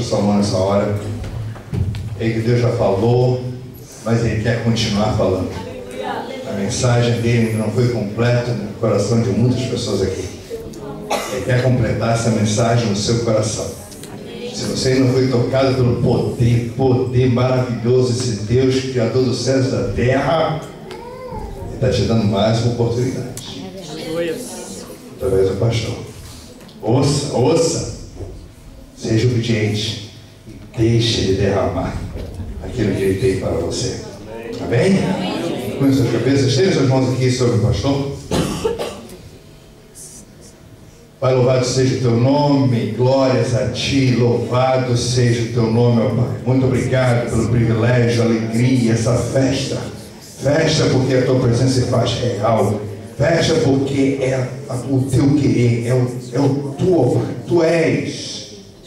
Salomão nessa hora. É que Deus já falou, mas Ele quer continuar falando. A mensagem dele ainda não foi completa no coração de muitas pessoas aqui. Ele quer completar essa mensagem no seu coração. Se você ainda não foi tocado pelo poder maravilhoso desse Deus, Criador dos céus e da terra, Ele está te dando mais uma oportunidade. Através do pastor. Ouça. Seja obediente e deixe Ele derramar aquilo que Ele tem para você. Amém? Com suas cabeças, estende suas mãos aqui sobre o pastor. Pai, louvado seja o teu nome, glórias a ti, louvado seja o teu nome, ó Pai. Muito obrigado pelo privilégio, alegria, essa festa. Festa porque a tua presença se faz real. Festa porque é o teu querer, é o tu, Pai. Tu és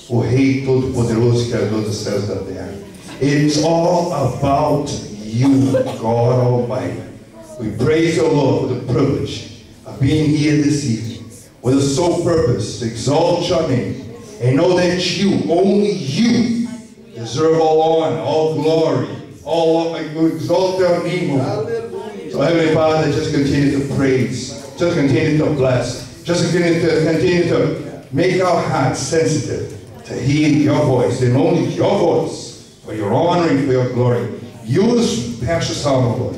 o Rei Todo-Poderoso, Criador dos céus e da terra. It's all about you, God Almighty. We praise your Lord for the privilege of being here this evening with a sole purpose to exalt your name and know that you, only you, deserve all honor, all glory, all exalt your name. So Heavenly Father, just continue to praise, just continue to bless, just continue to make our hearts sensitive to hear your voice and only your voice for your honor and for your glory. Use Pastor Salomon, Lord,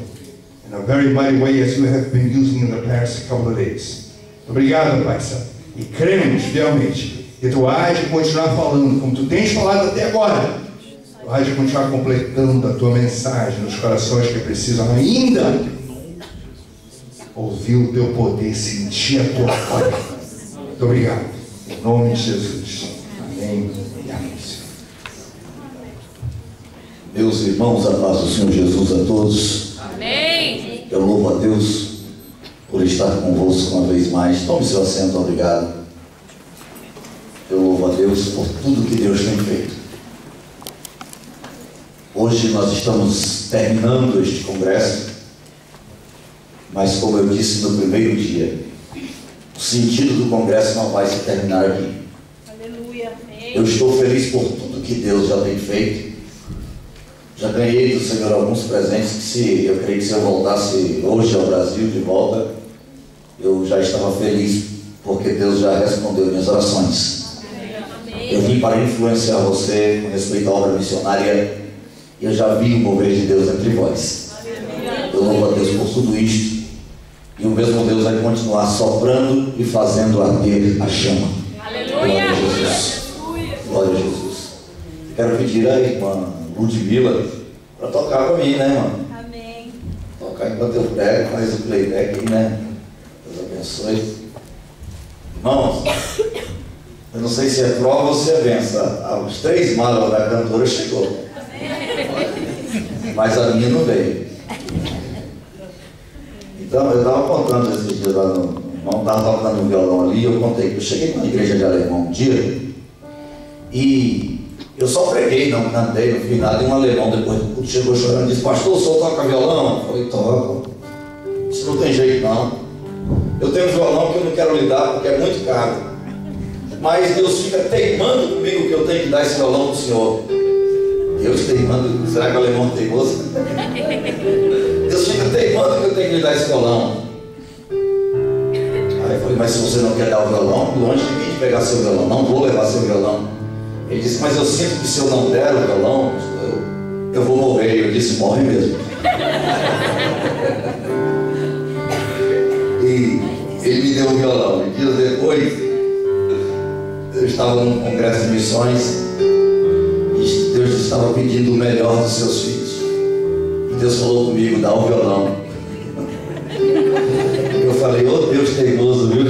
in a very mighty way as you have been using in the past couple of days. Obrigado, Pai Santo. E cremos fielmente que tu hás de continuar falando como tu tens falado até agora. Tu hás de continuar completando a tua mensagem nos corações que precisam ainda ouvir o teu poder, sentir a tua voz. Muito obrigado. Em nome de Jesus. Amém e amém. Meus irmãos, a paz do Senhor Jesus a todos. Amém. Eu louvo a Deus por estar convosco uma vez mais. Tome seu assento, obrigado. Eu louvo a Deus por tudo que Deus tem feito. Hoje nós estamos terminando este congresso, mas como eu disse no primeiro dia, o sentido do congresso não vai se terminar aqui. Aleluia. Eu estou feliz por tudo que Deus já tem feito. Já ganhei do Senhor alguns presentes que eu creio que se eu voltasse hoje ao Brasil de volta, eu já estava feliz, porque Deus já respondeu minhas orações. Amém. Eu vim para influenciar você com respeito à obra missionária, e eu já vi o mover de Deus entre vós. Eu louvo a Deus por tudo isto, e o mesmo Deus vai continuar soprando e fazendo arder a chama. Glória a Jesus. Glória a Jesus. Quero pedir à irmã Ludmila para tocar para mim, né, irmão? Amém. Tocar enquanto eu prego, faz o playback aí, né? Deus abençoe. Irmãos, eu não sei se é prova ou se é benção. Os 3 malas da cantora chegou. Mas a minha não veio. Então, eu estava contando esses dias lá no irmão, estava tocando um violão ali, eu contei que eu cheguei numa igreja de alemão um dia e eu só preguei, não cantei, não fiz nada, e um alemão depois do culto chegou chorando e disse: pastor, o senhor toca violão? Eu falei: toco. Isso não tem jeito não. Eu tenho um violão que eu não quero lhe dar porque é muito caro, mas Deus fica teimando comigo que eu tenho que dar esse violão para o senhor. Deus teimando, será que o alemão é teimoso? Deus fica teimando que eu tenho que lhe dar esse violão. Aí eu falei: mas se você não quer dar o violão, longe de mim de pegar seu violão, não vou levar seu violão. Ele disse: mas eu sinto que se eu não der o violão, eu vou morrer. Eu disse: morre mesmo. E ele me deu o violão. E dias depois, eu estava num congresso de missões e Deus estava pedindo o melhor dos seus filhos. E Deus falou comigo: dá o violão. Eu falei: ô Deus teimoso, viu?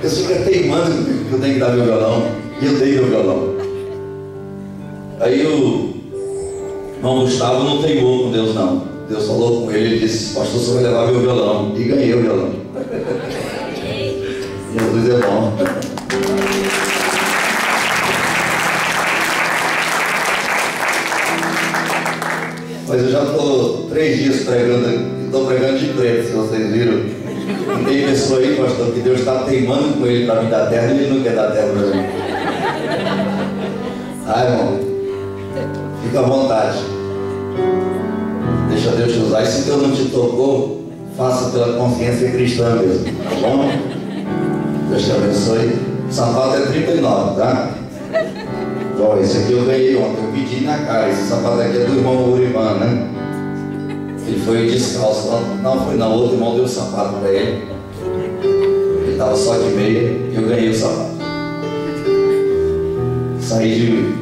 Deus fica teimando comigo que eu tenho que dar meu violão. E eu dei meu violão. Aí o irmão Gustavo não teimou com Deus não. Deus falou com ele e disse: pastor, você vai levar meu violão. E ganhei o violão. Jesus é bom. Mas eu já estou 3 dias pregando, estou pregando de preto, se vocês viram. E tem pessoa aí, pastor, que Deus está teimando com ele para me dar terra e ele não quer dar terra para mim. Ai, irmão, fica à vontade. Deixa Deus te usar. E se Deus não te tocou, faça pela consciência cristã mesmo, tá bom? Deus te abençoe. O sapato é 39, tá? Ó, esse aqui eu ganhei ontem, eu pedi na cara. Esse sapato aqui é do irmão Uriban, né? Ele foi descalço. Não, foi não, outro irmão deu o sapato para ele. Ele estava só de meia e eu ganhei o sapato. Saí de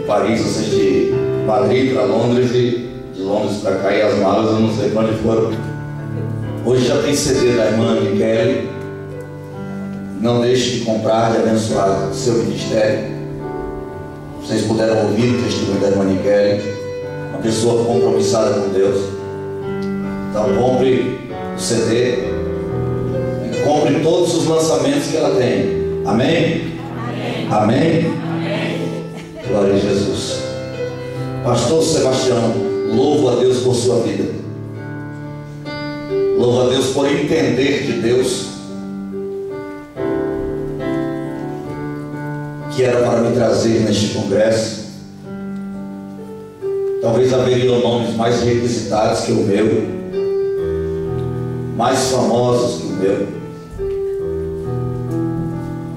Paris, ou seja, de Madrid para Londres e de Londres para cá, e as malas eu não sei para onde foram. Hoje já tem CD da irmã Michele. Não deixe de comprar, de abençoar o seu ministério. Vocês puderam ouvir o testemunho da irmã Michele, uma pessoa compromissada com Deus. Então compre o CD e compre todos os lançamentos que ela tem. Amém? Amém? Amém? Amém. Glória a Jesus. Pastor Sebastião, louvo a Deus por sua vida. Louvo a Deus por entender de Deus que era para me trazer neste congresso. Talvez haveriam nomes mais requisitados que o meu, mais famosos que o meu,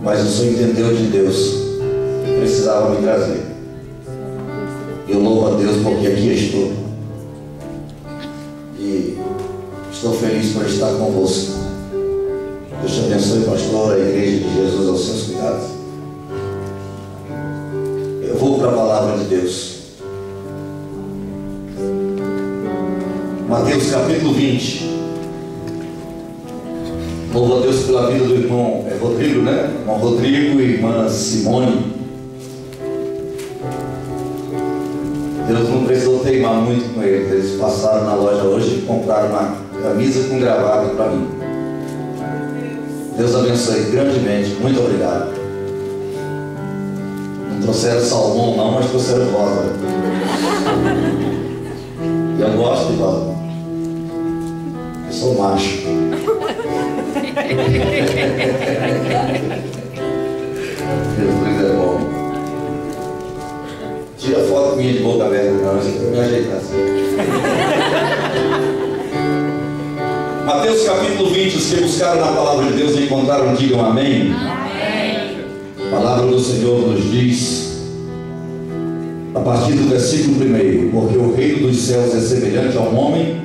mas o Senhor entendeu de Deus que precisava me trazer. Eu louvo a Deus porque aqui estou e estou feliz por estar convosco. Deus te abençoe, pastor, a igreja de Jesus aos seus cuidados. Eu vou para a palavra de Deus. Mateus capítulo 20. Louvo a Deus pela vida do irmão Rodrigo, né? Irmão Rodrigo e irmã Simone. Deus não precisou teimar muito com eles. Eles passaram na loja hoje e compraram uma camisa com gravata para mim. Deus abençoe grandemente. Muito obrigado. Não trouxeram salmão não, mas trouxeram rosa. Eu gosto de rosa. Eu sou macho. Jesus é bom. Tira foto minha de boca aberta, não, mas eu me ajeitar assim. Mateus capítulo 20, os que buscaram na palavra de Deus e encontraram, digam amém. Amém. A palavra do Senhor nos diz, a partir do versículo 1, porque o reino dos céus é semelhante a um homem,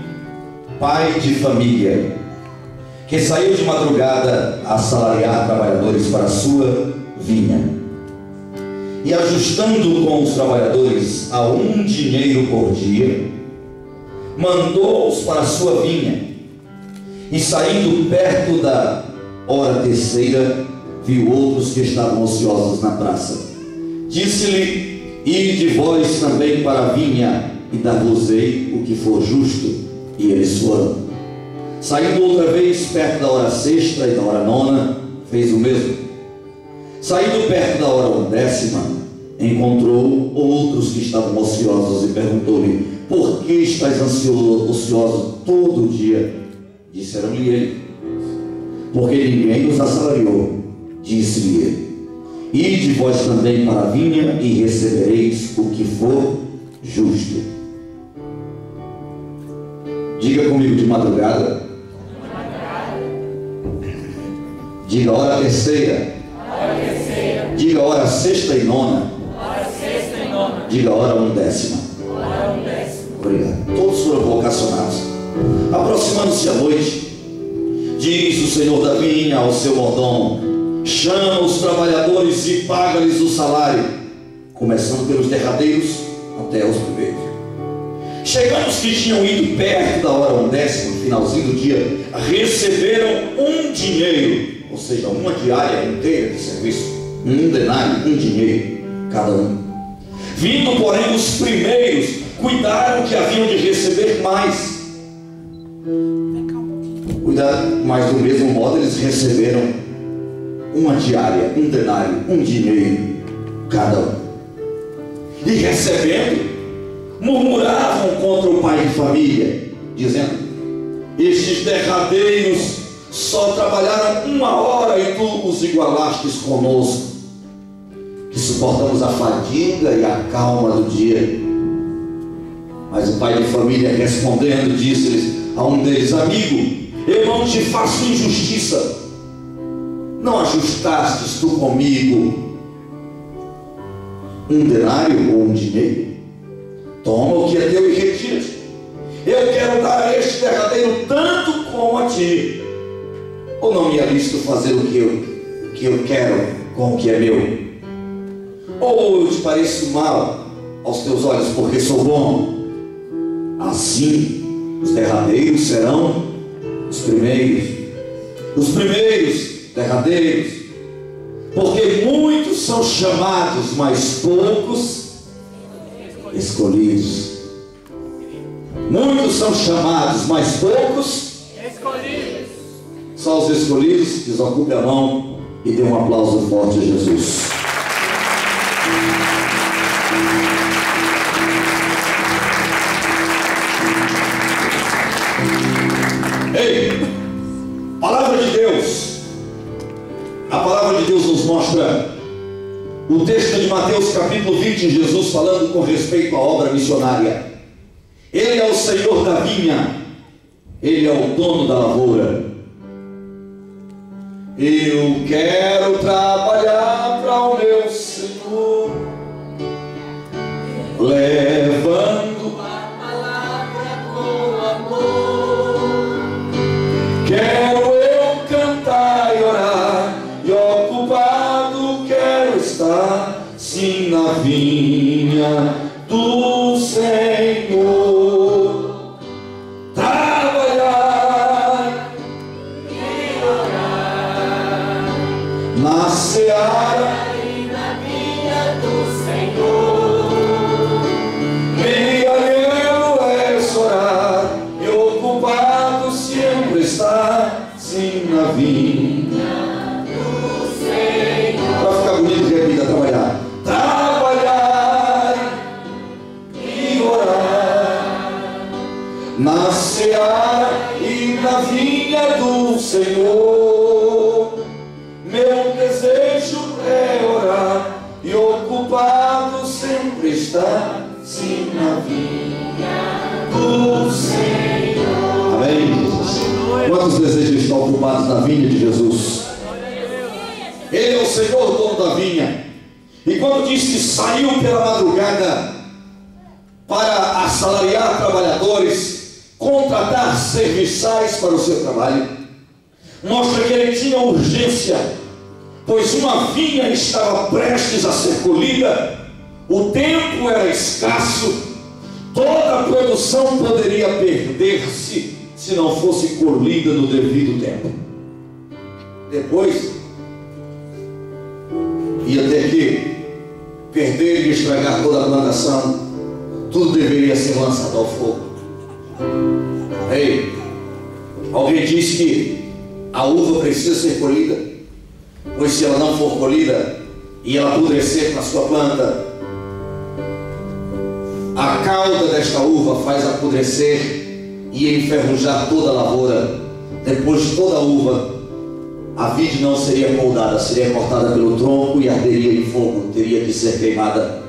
pai de família, que saiu de madrugada a assalariar trabalhadores para a sua vinha. E ajustando com os trabalhadores a 1 dinheiro por dia, mandou-os para a sua vinha. E saindo perto da hora terceira, viu outros que estavam ociosos na praça. Disse-lhe: ide vós também para a vinha, e dar-vos-ei o que for justo. E eles foram. Saindo outra vez perto da hora sexta e da hora nona, fez o mesmo. Saindo perto da hora 10ª, encontrou outros que estavam ociosos e perguntou-lhe: por que estás ocioso todo o dia? Disseram-lhe ele: porque ninguém nos assalariou. Disse-lhe ele: ide vós também para a vinha e recebereis o que for justo. Diga comigo: de madrugada. Diga hora terceira. Diga hora sexta e nona. Diga hora 1/10. Obrigado. Todos foram vocacionados. Aproximando-se a noite, diz o Senhor da vinha ao seu mordomo: chama os trabalhadores e paga-lhes o salário, começando pelos derradeiros até os primeiros. Chegando os que tinham ido perto da hora 10ª, no finalzinho do dia, receberam 1 dinheiro, ou seja, uma diária inteira de serviço, 1 denário, 1 dinheiro cada um. Vindo, porém, os primeiros, cuidaram que haviam de receber mais. Mas do mesmo modo eles receberam uma diária, 1 denário, 1 dinheiro cada um. E recebendo, murmuravam contra o pai de família, dizendo: estes derradeiros só trabalharam 1 hora e tu os igualastes conosco, que suportamos a fadiga e a calma do dia. Mas o pai de família, respondendo, disse a um deles: amigo, eu não te faço injustiça. Não ajustastes tu comigo um denário ou um dinheiro? Toma o que é teu e retira-te. Eu quero dar a este derradeiro tanto como a ti. Ou não me é lícito fazer o que eu quero com o que é meu? Ou eu te pareço mal aos teus olhos porque sou bom? Assim os derradeiros serão os primeiros derradeiros, porque muitos são chamados, mas poucos escolhidos. Muitos são chamados, mas poucos escolhidos. Só os escolhidos. Desocupe a mão e dê um aplauso forte a Jesus. Ei, palavra de Deus. A palavra de Deus nos mostra o texto de Mateus capítulo 20, Jesus falando com respeito à obra missionária. Ele é o Senhor da vinha, Ele é o dono da lavoura. Eu quero trabalhar para o meu Senhor, levando a palavra com amor. Quero eu cantar e orar, e ocupado quero estar, sim, na vinha do Senhor. Trabalhar e orar na seara e na vinha do Senhor. Bem alheio é orar e ocupado sempre estar, sim, na vinha do Senhor. Para ficar bonito, repita: trabalhar. Na seara e na vinha do Senhor. Meu desejo é orar e ocupado sempre estar, sim, na vinha do Senhor. Amém, Jesus? Quantos desejos estão ocupados na vinha de Jesus? Ele é o Senhor, dono da vinha. E quando diz que saiu pela madrugada para assalariar trabalhadores, contratar serviçais para o seu trabalho, mostra que ele tinha urgência, pois uma vinha estava prestes a ser colhida, o tempo era escasso, toda a produção poderia perder-se se não fosse colhida no devido tempo. Depois ia ter que perder e estragar toda a plantação, tudo deveria ser lançado ao fogo. Ei, alguém disse que a uva precisa ser colhida, pois se ela não for colhida e ela apodrecer na sua planta, a cauda desta uva faz apodrecer e enferrujar toda a lavoura. Depois de toda a uva, a vide não seria moldada, seria cortada pelo tronco e arderia em fogo, teria que ser queimada.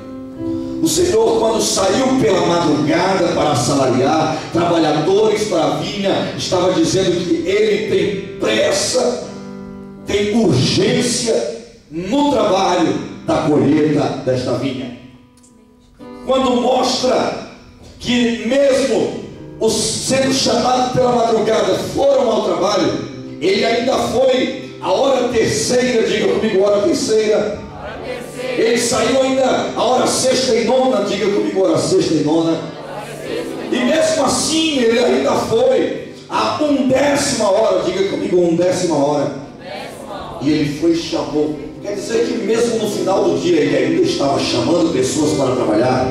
O Senhor, quando saiu pela madrugada para assalariar trabalhadores para a vinha, estava dizendo que Ele tem pressa, tem urgência no trabalho da colheita desta vinha. Quando mostra que mesmo os sendo chamados pela madrugada foram ao trabalho, Ele ainda foi a hora terceira, diga comigo, hora terceira. Ele saiu ainda a hora sexta e nona, diga comigo, hora sexta e nona. E mesmo assim ele ainda foi a 1/10 hora, diga comigo, 1/10 hora. E ele foi e chamou. Quer dizer que mesmo no final do dia ele ainda estava chamando pessoas para trabalhar.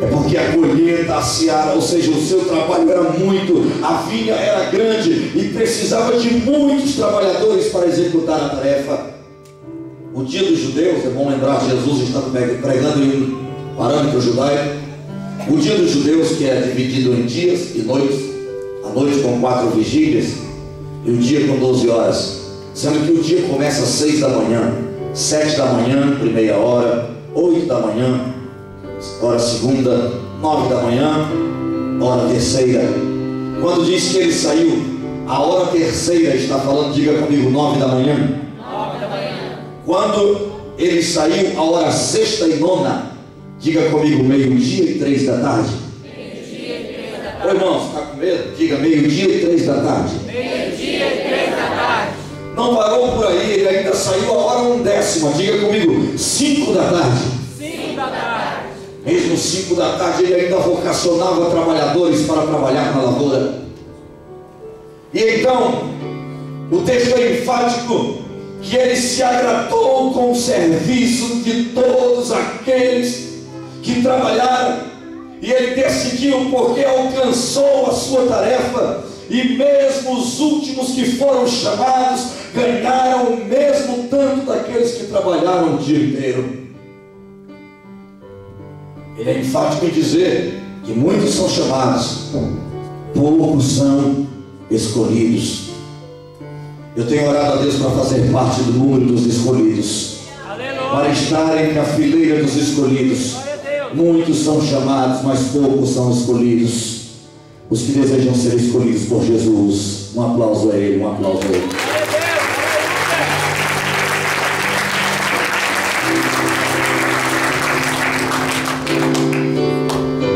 É porque a colheita, a seara, ou seja, o seu trabalho era muito, a vinha era grande e precisava de muitos trabalhadores para executar a tarefa. O dia dos judeus, é bom lembrar, Jesus estava pregando em um parâmetro judaico. O dia dos judeus, que é dividido em dias e noites, a noite com 4 vigílias e o dia com 12 horas, sendo que o dia começa às 6 da manhã 7 da manhã, primeira hora, 8 da manhã, hora segunda, 9 da manhã, hora terceira. Quando diz que ele saiu, a hora terceira está falando, diga comigo, 9 da manhã. 9 da manhã. Quando ele saiu, a hora sexta e nona, diga comigo, meio-dia e 3 da tarde. Meio-dia e 3 da Ô tarde. irmãos, está com medo? Diga meio-dia e 3 da tarde. Meio-dia e 3 da tarde. Não parou por aí, ele ainda saiu a hora 1/10, diga comigo, 5 da tarde. 5 da tarde. Mesmo 5 da tarde, ele ainda vocacionava trabalhadores para trabalhar na lavoura. E então, o texto é enfático, que ele se agradou com o serviço de todos aqueles que trabalharam, e ele decidiu, porque alcançou a sua tarefa, e mesmo os últimos que foram chamados ganharam o mesmo tanto daqueles que trabalharam o dia inteiro. Ele é enfático em dizer que muitos são chamados, poucos são escolhidos. Eu tenho orado a Deus para fazer parte do número dos escolhidos, para estar entre a fileira dos escolhidos. Muitos são chamados, mas poucos são escolhidos. Os que desejam ser escolhidos por Jesus, um aplauso a Ele, um aplauso a Ele.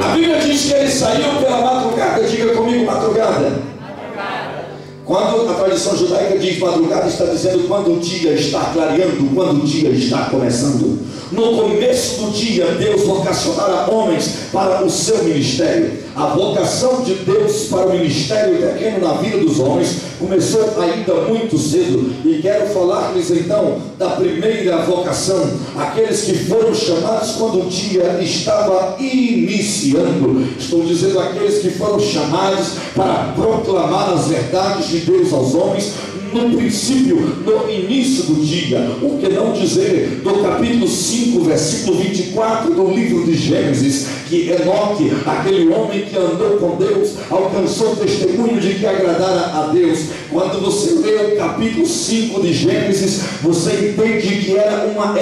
A Bíblia diz que ele saiu pela madrugada. Diga comigo, madrugada. Quando a tradição judaica diz madrugada, está dizendo quando o dia está clareando, quando o dia está começando. No começo do dia, Deus vocacionara homens para o seu ministério. A vocação de Deus para o ministério pequeno na vida dos homens começou ainda muito cedo. E quero falar-lhes então da primeira vocação, aqueles que foram chamados quando o dia estava iniciando. Estou dizendo aqueles que foram chamados para proclamar as verdades de Deus aos homens no princípio, no início do dia. O que não dizer do capítulo 5, versículo 24 do livro de Gênesis, que Enoque, aquele homem que andou com Deus, alcançou testemunho de que agradara a Deus. Quando você lê o capítulo 5 de Gênesis, você entende que era uma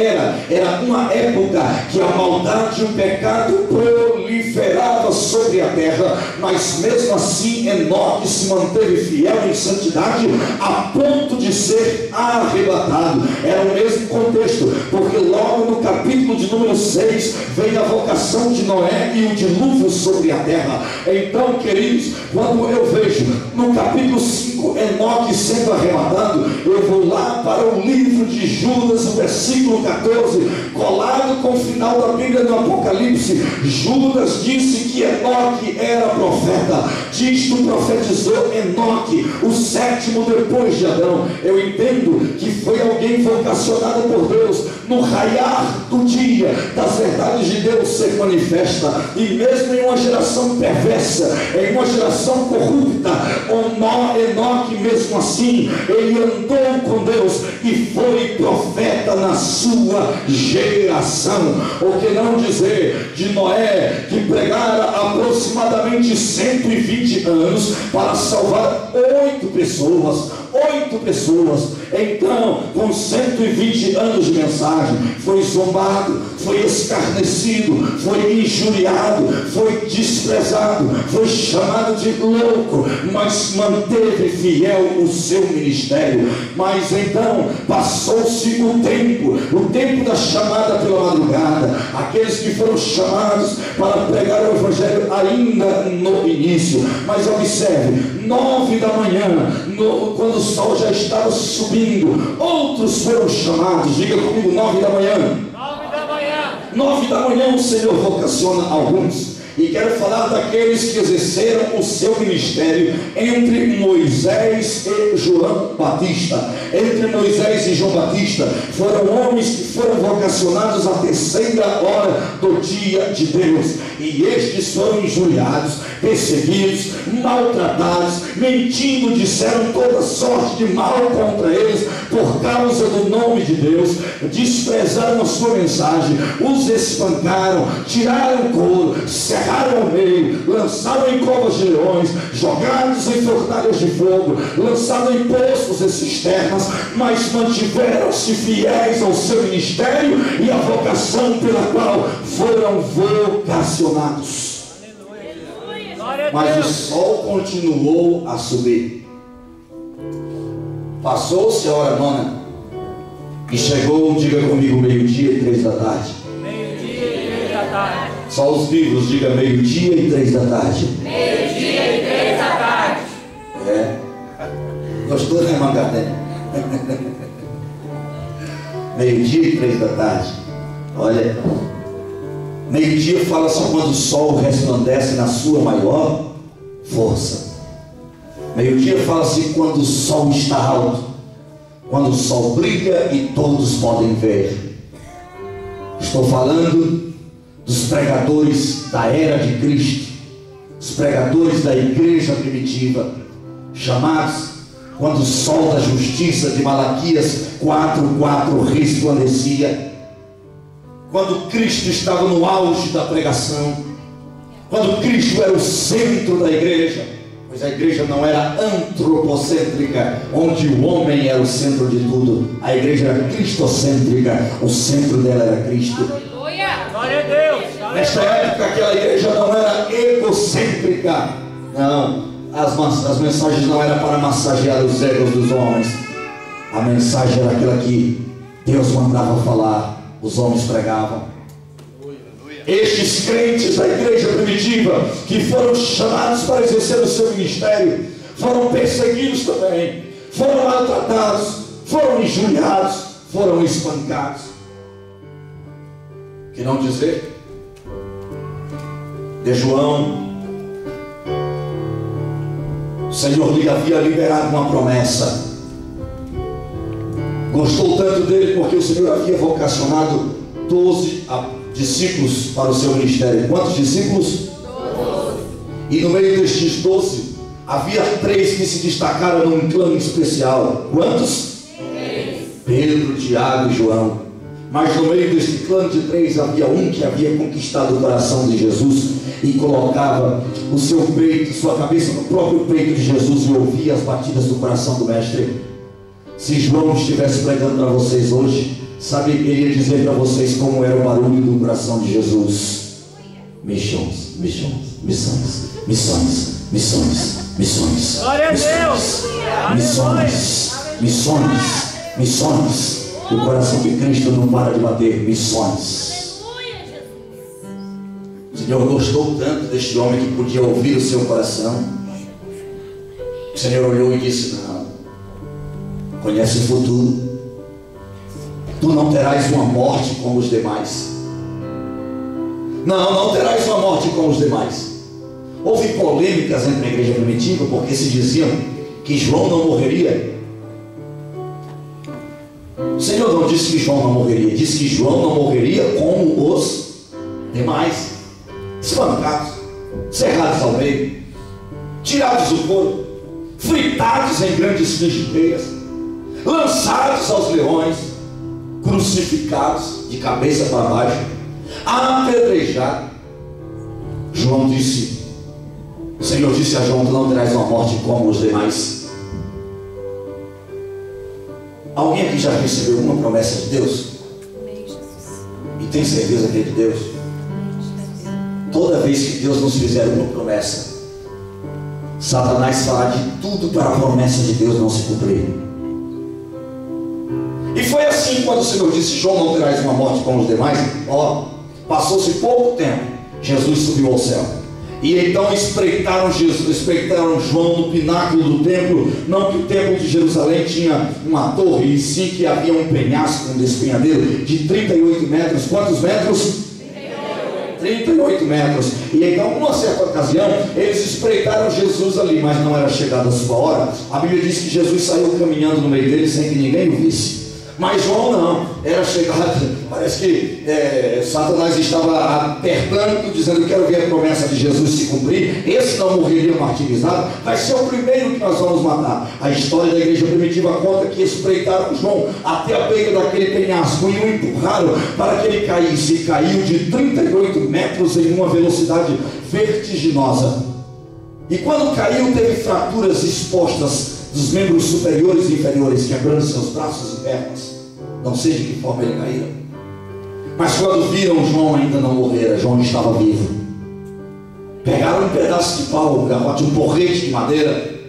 época que a maldade e o pecado proliferava sobre a terra, mas mesmo assim Enoque se manteve fiel em santidade a ponto de ser arrebatado. Era o mesmo contexto, porque logo no capítulo de número 6 vem a vocação de Noé e o dilúvio sobre a terra. Então, queridos, quando eu vejo no capítulo 5 Enoque sendo arrebatado, eu vou lá para o livro de Judas, o versículo 14, colado com o final da Bíblia no Apocalipse. Judas disse que Enoque era profeta. Disto profetizou Enoque, o sétimo depois de Adão. Eu entendo que foi alguém vocacionado por Deus no raiar do dia das verdades de Deus ser manifesta. E mesmo em uma geração perversa, em uma geração corrupta, Enoque mesmo assim, ele andou com Deus e foi profeta na sua geração. O que não dizer de Noé, que pregara aproximadamente 120 anos para salvar 8 pessoas. Então, com 120 anos de mensagem, foi zombado, foi escarnecido, foi injuriado, foi desprezado, foi chamado de louco, mas manteve fiel o seu ministério. Mas então passou-se o tempo da chamada pela madrugada, aqueles que foram chamados para pregar o evangelho ainda no início. Mas observe, 9 da manhã, quando o sol já estava subindo, outros foram chamados. Diga comigo, 9 da manhã. 9 da manhã. 9 da manhã o Senhor vocaciona alguns. E quero falar daqueles que exerceram o seu ministério entre Moisés e João Batista. Entre Moisés e João Batista foram homens que foram vocacionados à terceira hora do dia de Deus. E estes foram injuriados, perseguidos, maltratados, mentindo, disseram toda sorte de mal contra eles por causa do nome de Deus, desprezaram a sua mensagem, os espancaram, tiraram o couro, se cerraram ao meio, lançaram em covas de leões, jogados em fornalhas de fogo, lançados em poços e cisternas, mas mantiveram-se fiéis ao seu ministério e à vocação pela qual foram vocacionados. Mas o sol continuou a subir. Passou-se a hora nona e chegou, diga comigo, 12:03 da tarde. Meio-dia e 3 da tarde. Só os vivos, diga 12:03 da tarde. Meio-dia e 3 da tarde. É. Gostou, né, Mangané? 12:03 da tarde. Olha, meio-dia fala-se quando o sol resplandece na sua maior força. Meio-dia fala-se quando o sol está alto, quando o sol brilha e todos podem ver. Estou falando dos pregadores da era de Cristo, os pregadores da igreja primitiva, chamados quando o sol da justiça de Malaquias 4:4 resplandecia, quando Cristo estava no auge da pregação, quando Cristo era o centro da igreja, pois a igreja não era antropocêntrica, onde o homem era o centro de tudo. A igreja era cristocêntrica, o centro dela era Cristo. Glória a Deus. Nesta época aquela igreja não era egocêntrica, não, as mensagens não eram para massagear os egos dos homens. A mensagem era aquela que Deus mandava falar, os homens pregavam. Estes crentes da igreja primitiva, que foram chamados para exercer o seu ministério, foram perseguidos também, foram maltratados, foram injuriados, foram espancados. Que não dizer de João? O Senhor lhe havia liberado uma promessa. Gostou tanto dele porque o Senhor havia vocacionado 12 discípulos para o seu ministério. Quantos discípulos? 12. E no meio destes 12 havia 3 que se destacaram num plano especial. Quantos? 3. Pedro, Tiago e João. Mas no meio deste plano de 3 havia um que havia conquistado o coração de Jesus e colocava o seu peito, sua cabeça no próprio peito de Jesus e ouvia as batidas do coração do mestre. Se João estivesse pregando para vocês hoje, sabe, ele ia dizer para vocês como era o barulho do coração de Jesus. Missões, missões, missões, missões, missões, missões. Glória a Deus. Missões, missões, missões. O coração de Cristo não para de bater. Missões. O Senhor gostou tanto deste homem que podia ouvir o seu coração. O Senhor olhou e disse: não, conhece o futuro. Tu não terás uma morte como os demais. Não terás uma morte como os demais. Houve polêmicas entre a igreja primitiva, porque se diziam que João não morreria. O Senhor não disse que João não morreria, disse que João não morreria como os demais. Espancados, cerrados ao meio, tirados do corpo, fritados em grandes frigideiras, lançados aos leões, crucificados de cabeça para baixo, apedrejados. João disse, o Senhor disse a João: tu não terás uma morte como os demais. Alguém aqui já recebeu alguma promessa de Deus? E tem certeza que é de Deus? Toda vez que Deus nos fizer uma promessa, Satanás fará de tudo para a promessa de Deus não se cumprir. E foi assim quando o Senhor disse: João, não terás uma morte como os demais. Passou-se pouco tempo, Jesus subiu ao céu. E então espreitaram João no pináculo do templo. Não que o templo de Jerusalém tinha uma torre, e sim que havia um penhasco, um despenhadeiro de 38 metros. Quantos metros? 38 metros. E então, numa certa ocasião, eles espreitaram Jesus ali, mas não era chegada a sua hora. A Bíblia diz que Jesus saiu caminhando no meio deles sem que ninguém o visse. Mas João não, era chegado, parece que Satanás estava apertando, dizendo: quero ver a promessa de Jesus se cumprir, esse não morreria martirizado, vai ser o primeiro que nós vamos matar. A história da igreja primitiva conta que espreitaram João até a beira daquele penhasco e o empurraram para que ele caísse, e caiu de 38 metros em uma velocidade vertiginosa. E quando caiu, teve fraturas expostas dos membros superiores e inferiores, quebrando seus braços e pernas. Não sei de que forma ele caíra, mas quando viram, João ainda não morrera, João estava vivo. Pegaram um pedaço de pau, um garrote, um porrete de madeira,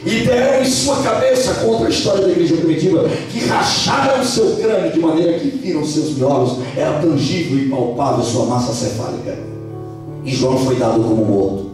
e deram em sua cabeça, contra a história da igreja primitiva, que racharam o seu crânio de maneira que viram seus miolos. Era tangível e palpável sua massa cefálica. E João foi dado como morto.